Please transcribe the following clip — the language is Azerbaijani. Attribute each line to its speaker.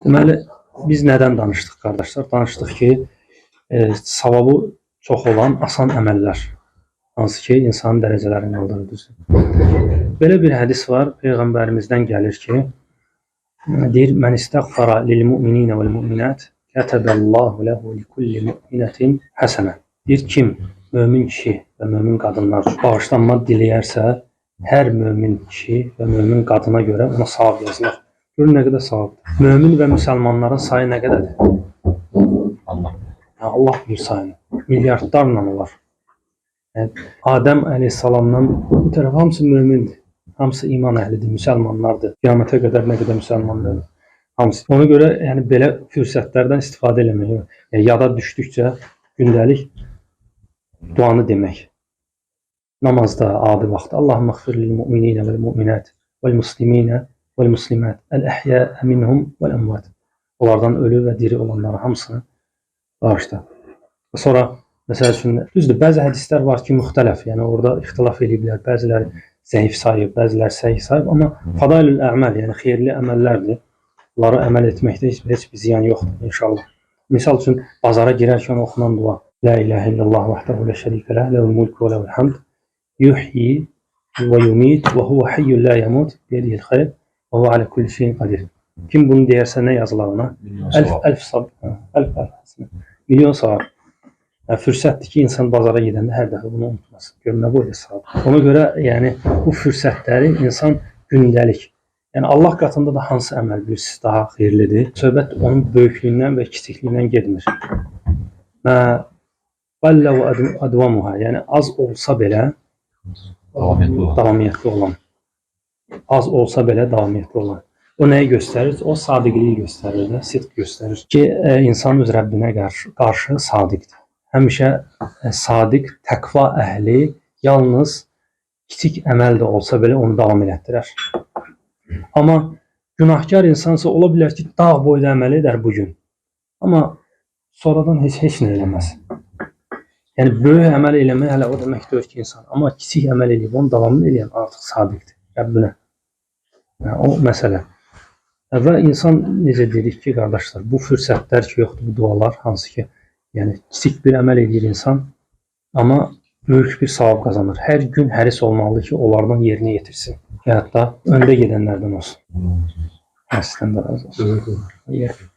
Speaker 1: Deməli, biz nədən danışdıq qardaşlar? Danışdıq ki, savabı çox olan asan əməllər, hansı ki, insanın dərəcələrini qaldırır. Belə bir hədis var, Peyğəmbərimizdən gəlir ki, deyir, Mən istəğfara lil-mu'minina vəl-mu'minat kətəbəllahu ləhu likulli mu'minatin həsənə. Deyir, kim mömin kişi və mömin qadınlar bağışlanma diləyərsə, hər mömin kişi və mömin qadına görə ona savab yazılır. Görün nə qədər savabdır. Mömin və müsəlmanların sayı nə qədərdir? Allah bir sayını. Milyardlarla olar. Adəm əleyhissalamdan bu tərəf hamısı mömindir. Hamısı iman əhlidir, müsəlmanlardır. Qiyamətə qədər nə qədər müsəlmanlardır. Hamısı. Ona görə yəni belə fürsətlərdən istifadə eləmək. Yada düşdükcə gündəlik duanı demək. Namazda, adi vaxtda Allahümme xfir lil mu'minina vel mu'minat vel muslimina vel muslimat el-ehya minhum vel amvat. Onlardan ölü və diri olanları hamısını bağışla. Sonra məsəl üçün düzdür, bəzi hədislər var ki, müxtələf, yəni orada ixtilaf ediblər. Bəziləri zəif sayıb, bəziləri səhih sayıb, amma fadailül əməl, yəni xeyirli əməllərdir. Bunları əməl etməkdə heç bir ziyan yoxdur inşallah. Misal üçün bazara girərkən oxunan dua: La ilahe illallah vahdehu la şerike leh, lehul mulku ve lehul hamd, yuhyi və yumit və huve hayyun la yamut, biyedihil xeyr və huve ala kulli şeyin qadir. Kim bunu deyərsə nə yazılar ona? Milyon savab. Fürsətdir ki, insan bazara gedəndə hər dəfə bunu unutmasın. Görünə bu hesab. Ona görə yəni bu fürsətləri insan gündəlik, yəni Allah qatında da hansı əməl bilirsiniz daha xeyirlidir? Söhbət onun böyüklüyündən və kiçikliyindən getmir. Qallə və advamuha, yəni az olsa belə davamiyyətli olan. Az olsa belə davamiyyətli olan. O nəyi göstərir? O sadiqliyi göstərir də, sidq göstərir ki, insan öz Rəbbinə qarşı sadiqdir. Həmişə sadiq, təqva əhli yalnız kiçik əməl də olsa belə onu davam elətdirər. Amma günahkar insansa ola bilər ki, dağ boyda əməl edər bugün. Amma sonradan heç nə eləməz. Yəni, böyük əməl eləmək hələ o demək deyir ki, insan. Amma kiçik əməl eləyib, onu davamlı eləyən artıq sadiqdir Rəbbinə. O məsələ. Və insan, necə dedik ki, qardaşlar, bu fürsətlər ki, yoxdur, bu dualar, hansı ki, yəni kiçik bir əməl edir insan, amma böyük bir savab qazanır. Hər gün həris olmalıdır ki, onlardan yerinə yetirsin. Həyatda öndə gedənlərdən olsun. Sizdən də razı olsun.